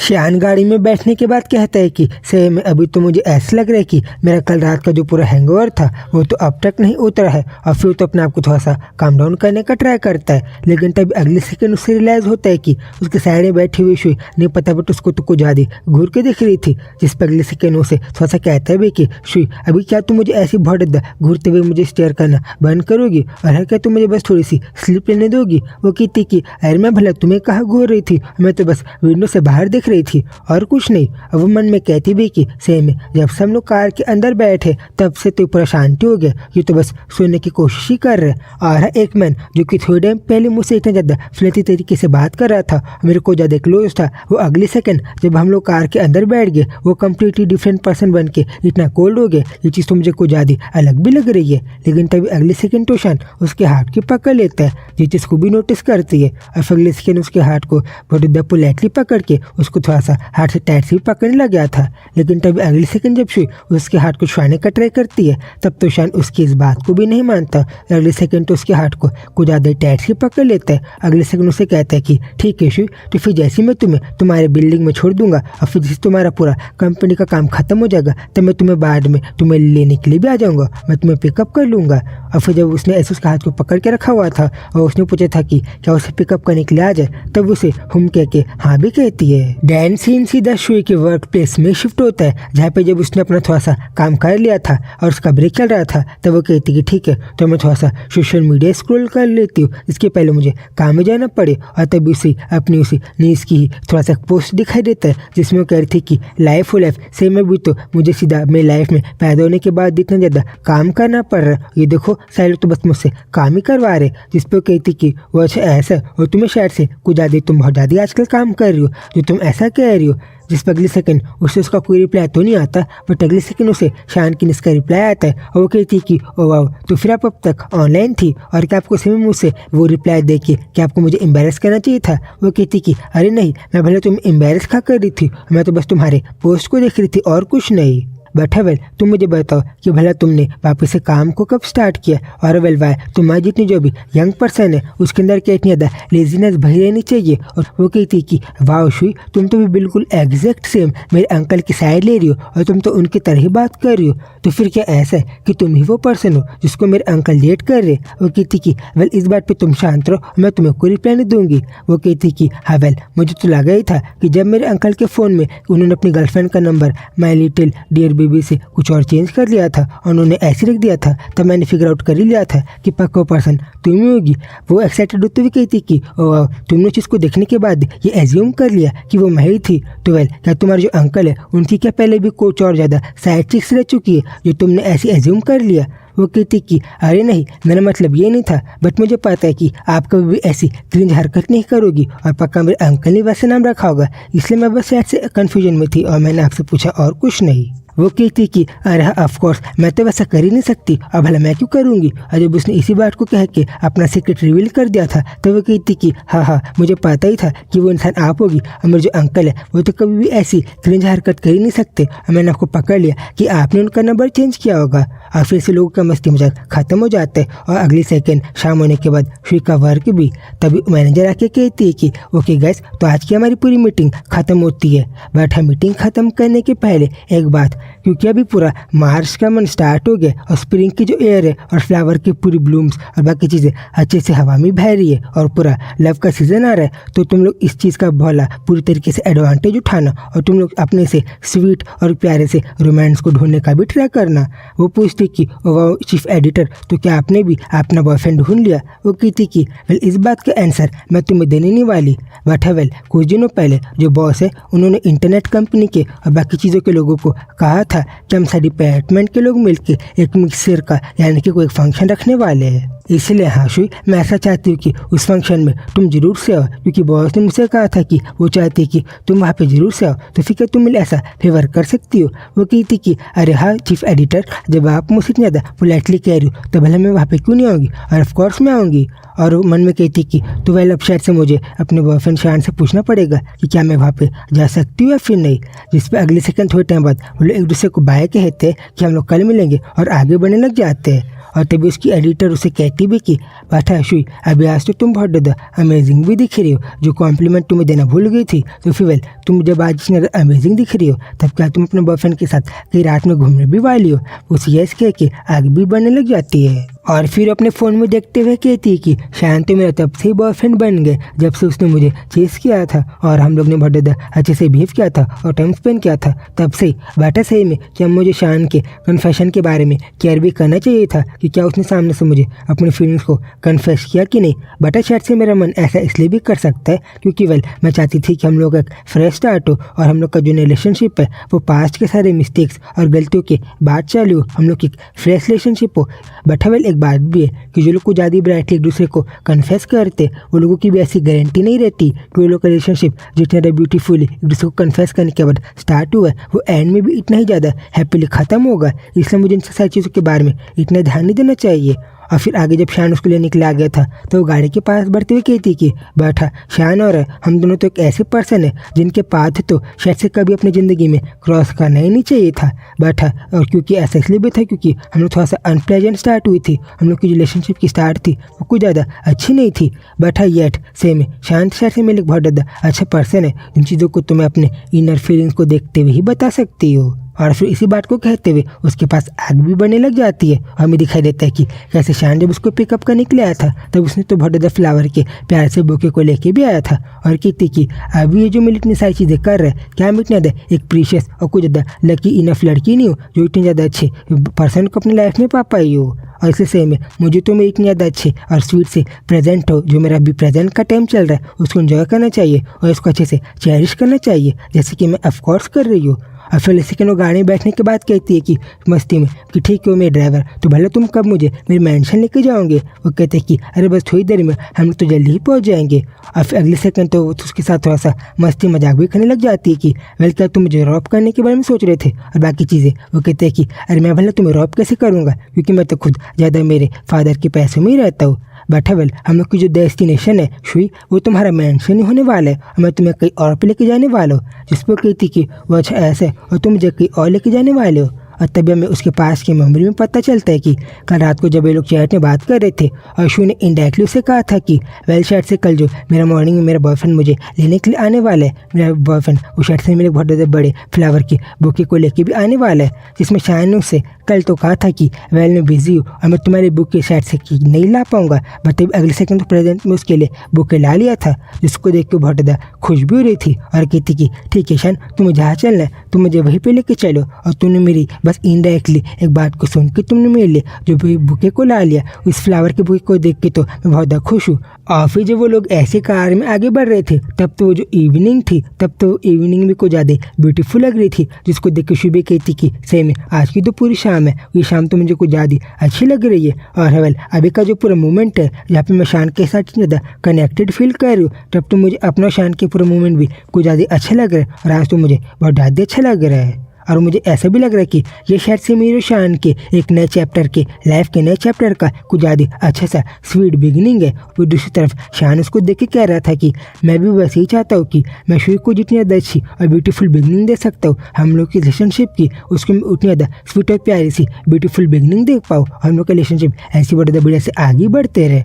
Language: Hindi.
शान गाड़ी में बैठने के बाद कहता है कि सही में अभी तो मुझे ऐसा लग रहा है कि मेरा कल रात का जो पूरा हैंगओवर था वो तो अब तक नहीं उतरा है। और फिर तो अपने आप को थोड़ा सा काम डाउन करने का ट्राई करता है, लेकिन तभी अगले सेकंड उससे रियलाइज होता है कि उसके साइड में बैठी हुई शुई नहीं पता बट उसको तो कुछ ज़्यादा घूर के दिख रही थी। जिस पर अगले सेकंड उसे थोड़ा सा कहता है भी कि शुई अभी क्या तुम मुझे ऐसी बहुत घूरते हुए मुझे स्टेयर करना बंद करोगी और है क्या तुम मुझे बस थोड़ी सी स्लीप लेने दोगी। वो कहती कि अरे मैं भला तुम्हें कहाँ घूर रही थी, मैं तो बस विंडो से बाहर देख रही थी और कुछ नहीं। अब वो मन में कहती भी कि सेम है, जब सब लोग कार के अंदर बैठे तब से तो पूरा शांति हो गया, ये तो बस सोने की कोशिश ही कर रहे। और एक मैन जो कि थोड़ी टाइम पहले मुझसे इतना ज़्यादा फ्लैटी तरीके से बात कर रहा था, मेरे को ज़्यादा क्लोज था, वो अगले सेकंड जब हम लोग कार के अंदर बैठ गए वो कम्प्लीटली डिफरेंट पर्सन बन के इतना कोल्ड हो गया। ये चीज़ तो मुझे कुछ ज़्यादा अलग भी लग रही है। लेकिन तभी अगले सेकंड तो शान उसके हाथ की पकड़ लेता है, ये चीज़ को भी नोटिस करती है। और अगले सेकंड उसके हाथ को बहुत पोलाइटली पकड़ के उसको थोड़ा सा हाथ से टाइट से पकड़ने लग गया था। लेकिन तभी अगले सेकंड जब शुई उसके हाथ को छुड़ाने का ट्राई करती है तब तो शान उसकी इस बात को भी नहीं मानता। अगले सेकंड तो उसके हाथ को कुछ ज़्यादा टाइट से पकड़ लेता है। अगले सेकंड उसे कहता है कि ठीक है शुई, तो फिर जैसे मैं तुम्हें तुम्हारे बिल्डिंग में छोड़ दूंगा और फिर जैसे तुम्हारा पूरा कंपनी का काम खत्म हो जाएगा तब मैं तुम्हें बाद में तुम्हें लेने के लिए भी आ जाऊँगा, मैं तुम्हें पिकअप कर लूँगा। और फिर जब उसने ऐसे उसके हाथ को पकड़ के रखा हुआ था और उसने पूछा था कि क्या उसे पिकअप करने के लिए आ जाए, तब उसे हम कह के हाँ भी कहती है। डैन सीन सीधा शुई के वर्क प्लेस में शिफ्ट होता है, जहाँ पे जब उसने अपना थोड़ा सा काम कर लिया था और उसका ब्रेक चल रहा था तब वो कहती कि ठीक है तो मैं थोड़ा सा सोशल मीडिया स्क्रॉल कर लेती हूँ, इसके पहले मुझे काम में जाना पड़े। और तभी उसे अपनी उसी न्यूज़ की ही थोड़ा सा पोस्ट दिखाई देता है जिसमें वो कह रही थी कि लाइफ हो लाइफ से में भी तो मुझे सीधा मेरी लाइफ में पैदा होने के बाद इतना ज़्यादा काम करना पड़ रहा है, ये देखो सारे लोग तो बस मुझसे काम ही करवा रहे। जिस पर कहती कि वो अच्छा ऐसा और तुम्हें शायद से कुछ ज़्यादा तुम बहुत ज़्यादा आजकल काम कर रही हो जो तुम ऐसा कह रही हो। जिस पर अगले सेकंड उसे उसका कोई रिप्लाई तो नहीं आता, बट अगले सेकंड उसे शान की इसका रिप्लाई आता है और वो कहती कि ओ वाह तो फिर आप अब तक ऑनलाइन थी और क्या आपको सही में मुझसे वो रिप्लाई दे के क्या आपको मुझे एम्बेरस करना चाहिए था। वो कहती कि अरे नहीं, मैं भले तुम एम्बेरस खा कर रही थी, मैं तो बस तुम्हारे पोस्ट को देख रही थी और कुछ नहीं। बट वेल तुम मुझे बताओ कि भला तुमने वापस से काम को कब स्टार्ट किया, और वेल वाई तुम्हारी जितनी जो भी यंग पर्सन है उसके अंदर क्या इतनी ज़्यादा लेजीनेस भरी रहनी चाहिए। और वो कहती कि वाह शुई तुम तो भी बिल्कुल एग्जैक्ट सेम मेरे अंकल की साइड ले रही हो और तुम तो उनकी तरह ही बात कर रही हो, तो फिर क्या ऐसा है कि तुम ही वो पर्सन हो जिसको मेरे अंकल डेट कर रहे। वो कहती कि वेल इस बात पर तुम शांत रहो, मैं तुम्हें कोई रिप्लाई नहीं दूंगी। वो कहती कि हाँ वेल मुझे तो लगा ही था कि जब मेरे अंकल के फ़ोन में उन्होंने अपनी गर्लफ्रेंड का number my little dear baby से कुछ और चेंज कर लिया था और उन्होंने ऐसे रख दिया था तब मैंने फिगर आउट कर ही लिया था कि पक्का पर्सन तुम ही होगी। वो एक्साइटेड होते हुए कहती कि ओह तुमने चीज़ को देखने के बाद ये एज्यूम कर लिया कि वो मैं ही थी, तो वेल क्या तुम्हारे जो अंकल है उनकी क्या पहले भी कुछ और ज़्यादा साइड चिक्स रह चुकी है जो तुमने ऐसे एज्यूम कर लिया। वो कहती कि अरे नहीं मेरा मतलब ये नहीं था, बट मुझे पता है कि आप कभी भी ऐसी क्रिंज हरकत नहीं करोगी और पक्का मेरे अंकल ने वैसे नाम रखा होगा, इसलिए मैं बस शायद से कन्फ्यूजन में थी और मैंने आपसे पूछा और कुछ नहीं। वो कहती कि अरे ऑफ कोर्स मैं तो वैसा कर ही नहीं सकती और भला मैं क्यों करूँगी। और जब उसने इसी बात को कह के अपना सीक्रेट रिवील कर दिया था तो वो कहती कि हाँ मुझे पता ही था कि वो इंसान आप होगी और मेरे जो अंकल है वो तो कभी भी ऐसी क्रिंज हरकत कर ही नहीं सकते और मैंने आपको पकड़ लिया कि आपने उनका नंबर चेंज किया होगा। और फिर से लोगों का मस्ती मजाक खत्म हो जाता है और अगली सेकेंड शाम होने के बाद शुई का वर्क भी। तभी मैनेजर आके कहती है कि ओके गाइस तो आज की हमारी पूरी मीटिंग खत्म होती है, बट हम मीटिंग खत्म करने के पहले एक बात, क्योंकि अभी पूरा मार्च का मन स्टार्ट हो गया और स्प्रिंग की जो एयर है और फ्लावर की पूरी ब्लूम्स और बाकी चीज़ें अच्छे से हवा में बह रही है और पूरा लव का सीज़न आ रहा है, तो तुम लोग इस चीज़ का भला पूरी तरीके से एडवांटेज उठाना और तुम लोग अपने से स्वीट और प्यारे से रोमांस को ढूंढने का भी ट्राई करना। वो पूछती कि वो चीफ एडिटर तो क्या आपने भी अपना बॉयफ्रेंड ढूंढ लिया। वो कहती कि वेल इस बात का आंसर मैं तुम्हें देने नहीं वाली, बट वेल कुछ दिनों पहले जो बॉस है उन्होंने इंटरनेट कंपनी के और बाकी चीज़ों के लोगों को कहा था कि हम सारे डिपार्टमेंट के लोग मिलकर एक मिक्सर का यानी कि कोई फंक्शन रखने वाले हैं, इसलिए हाँ शुई मैं ऐसा चाहती हूँ कि उस फंक्शन में तुम जरूर से आओ, क्योंकि बॉस ने मुझसे कहा था कि वो चाहती है कि तुम वहाँ पे जरूर से आओ, तो फिर क्या तुम मिले ऐसा फेवर कर सकती हो। वो कहती कि अरे हाँ चीफ एडिटर जब आप मुझसे इतनी ज़्यादा पोलाइटली कह रही हो तो भले मैं वहाँ पे क्यों नहीं आऊँगी, और ऑफकोर्स मैं आऊँगी। और वो मन में कहती कि तो वेल अब शायद से मुझे अपने बॉयफ्रेंड शान से पूछना पड़ेगा कि क्या मैं वहाँ पे जा सकती हूँ या फिर नहीं। जिस पर अगले सेकंड थोड़े टाइम बाद वो लोग एक दूसरे को बाय कहते हैं कि हम लोग कल मिलेंगे और आगे बढ़ने लग जाते हैं। और तभी उसकी एडिटर उसे कहती कहती भी कि बैठा शुई, अभी आज तो तुम बहुत ज़्यादा अमेजिंग भी दिख रही हो, जो कॉम्प्लीमेंट तुम्हें देना भूल गई थी। तो फिर वेल, तुम जब आज इतनी ज़्यादा अमेजिंग दिख रही हो, तब क्या तुम अपने बॉयफ्रेंड के साथ कहीं रात में घूमने भी वाली हो? उस यस कह के आग भी बढ़ने लग जाती है और फिर अपने फ़ोन में देखते हुए कहती है कि शायद तो मेरा तब से ही बॉयफ्रेंड बन गए जब से उसने मुझे चेस किया था और हम लोग ने बहुत ज़्यादा अच्छे से बिहेव किया था और टाइम स्पेंड किया था। तब से बैठा सही में क्या मुझे शान के कन्फेशन के बारे में केयर भी करना चाहिए था कि क्या उसने सामने से मुझे अपनी फीलिंग्स को कन्फेस किया कि नहीं। बटा शायद से मेरा मन ऐसा इसलिए भी कर सकता है क्योंकि वेल, मैं चाहती थी कि हम लोग एक फ्रेश स्टार्ट हो और हम लोग का जो रिलेशनशिप है वो पास्ट के सारे मिस्टेक्स और गलतियों के बाद चालू हो, हम लोग की फ्रेश रिलेशनशिप हो। बटा वेल, एक बात भी है कि जो लोग को ज़्यादा ब्राइटली एक दूसरे को कन्फेस करते, वो लोगों की भी ऐसी गारंटी नहीं रहती कि वो लोग का रिलेशनशिप जितना ज़्यादा ब्यूटीफुली एक दूसरे को कन्फेस करने के बाद स्टार्ट हुआ है वो एंड में भी इतना ही ज़्यादा हैप्पीली ख़त्म होगा। इसलिए मुझे इन सारी चीज़ों के बारे में इतना ध्यान नहीं देना चाहिए। और फिर आगे जब शान उसके लिए निकला गया था तो वो गाड़ी के पास बढ़ते हुए कहती कि बैठा शान और हम दोनों तो एक ऐसे पर्सन है जिनके पाथ तो शायद से कभी अपनी ज़िंदगी में क्रॉस करना ही नहीं चाहिए था। बैठा, और क्योंकि ऐसा इसलिए भी था क्योंकि हम लोग थोड़ा सा अनप्लेजेंट स्टार्ट हुई थी, हम लोग की रिलेशनशिप की स्टार्ट थी वो कुछ ज़्यादा अच्छी नहीं थी। बैठा येट सेम है, शांत शायद से मेरे बहुत ज़्यादा अच्छा पर्सन है जिन चीज़ों को तुम्हें अपने इनर फीलिंग्स को देखते हुए ही बता सकती हो। और फिर इसी बात को कहते हुए उसके पास आग भी बढ़ने लग जाती है और हमें दिखाई देता है कि कैसे शान जब उसको पिकअप करने के लिए आया था तब उसने तो बहुत ज़्यादा फ्लावर के प्यार से बुके को लेके भी आया था और कहती कि अभी ये जो मेरी इतनी सारी चीज़ें कर रहा है, क्या मैं इतना ज़्यादा एक प्रीशियस और कुछ ज़्यादा लकी इनफ लड़की नहीं हूँ जो इतनी ज़्यादा अच्छे पर्सन को अपनी लाइफ में पा पाई हो। और इससे सेम है, मुझे तो मेरी इतनी ज़्यादा अच्छे और स्वीट से प्रेजेंट हो, जो मेरा अभी प्रेजेंट का टाइम चल रहा है उसको एंजॉय करना चाहिए और इसको अच्छे से चेरिश करना चाहिए जैसे कि मैं ऑफकोर्स कर रही हूँ। और फिर सेकंड वो गाड़ी में बैठने के बाद कहती है कि मस्ती में कि ठीक है मेरे ड्राइवर, तो भले तुम कब मुझे मेरी मैंशन लेके जाओगे? वो कहते हैं कि अरे बस थोड़ी देर में, हम लोग तो जल्दी ही पहुंच जाएंगे। और फिर अगले सेकंड तो उसके साथ थोड़ा सा मस्ती मजाक भी करने लग जाती है कि वेल, क्या तुम मुझे रॉब करने के बारे में सोच रहे थे और बाकी चीज़ें। वो कहते हैं कि अरे मैं भले तुम्हें रॉब कैसे करूँगा क्योंकि मैं तो खुद ज़्यादा मेरे फादर के पैसों में ही रहता हूँ। बैठा वेल, हम लोग की जो डेस्टिनेशन है शुई वो तुम्हारा मैंशन ही होने वाला है और मैं तुम्हें कहीं और पे लेके जाने वाला हूँ। जिस पर कहती कि वो अच्छा ऐसे और तुम मुझे कहीं और लेके जाने वाले हो। और तभी हमें उसके पास की मेमोरी में पता चलता है कि कल रात को जब ये लोग चैट में बात कर रहे थे और शू ने इंडायरेक्टली उससे कहा था कि वेल शायद से कल जो मेरा मॉर्निंग में मेरा बॉयफ्रेंड मुझे लेने के लिए आने वाला है, मेरा बॉयफ्रेंड वो शायद से मेरे बहुत ज़्यादा बड़े फ्लावर के बुके को लेके भी आने वाला है, जिसमें शायद ने उससे कल तो कहा था कि वेल मैं बिजी हूँ और मैं तुम्हारे बुके शायद से कि नहीं ला पाऊंगा, बट तभी अगले सेकंड तो प्रेजेंट में उसके लिए बुके ला लिया था, जिसको देख के बहुत ज़्यादा खुश भी हो रही थी और कहती कि ठीक है शान, तुम्हें जहाँ चलना है तुम मुझे वहीं पे लेके चलो। और तुमने मेरी बस इनडायरेक्टली एक बात को सुन के तुमने मेरे लिए जो भी बुके को ला लिया, उस फ्लावर के बुके को देख के तो मैं बहुत ज़्यादा खुश हूँ। और फिर जब वो लोग ऐसे कार में आगे बढ़ रहे थे तब तो वो जो इवनिंग थी तब तो इवनिंग भी को ज़्यादा ब्यूटीफुल लग रही थी, जिसको देख के शुभी कहती कि सेम आज की तो पूरी शाम है, ये शाम तो मुझे कुछ ज़्यादा अच्छी लग रही है। और हवेल अभी का जो पूरा मोमेंट है जहाँ पे मैं शान के साथ ज़्यादा कनेक्टेड फील कर रही हूँ, तब तो मुझे अपना शान के पूरा मोमेंट भी कुछ ज़्यादा अच्छा लग रहा है और आज तो मुझे बहुत ज़्यादा अच्छा लग रहा है। और मुझे ऐसा भी लग रहा है कि ये शायद से मेरे शान के एक नए चैप्टर के लाइफ के नए चैप्टर का कुछ ज़्यादा अच्छा सा स्वीट बिगिनिंग है। और दूसरी तरफ शान उसको देख के कह रहा था कि मैं भी वैसे ही चाहता हूँ कि मैं शुरू को जितनी ज़्यादा अच्छी और ब्यूटीफुल बिगिनिंग दे सकता हूँ हम लोग की रिलेशनशिप की, उसको मैं उतनी ज़्यादा स्वीट और प्यारी सी ब्यूटीफुल बिगिनिंग देख पाऊँ, हम लोग का रिलेशनशिप ऐसी बड़ी बढ़िया से आगे बढ़ते रहे।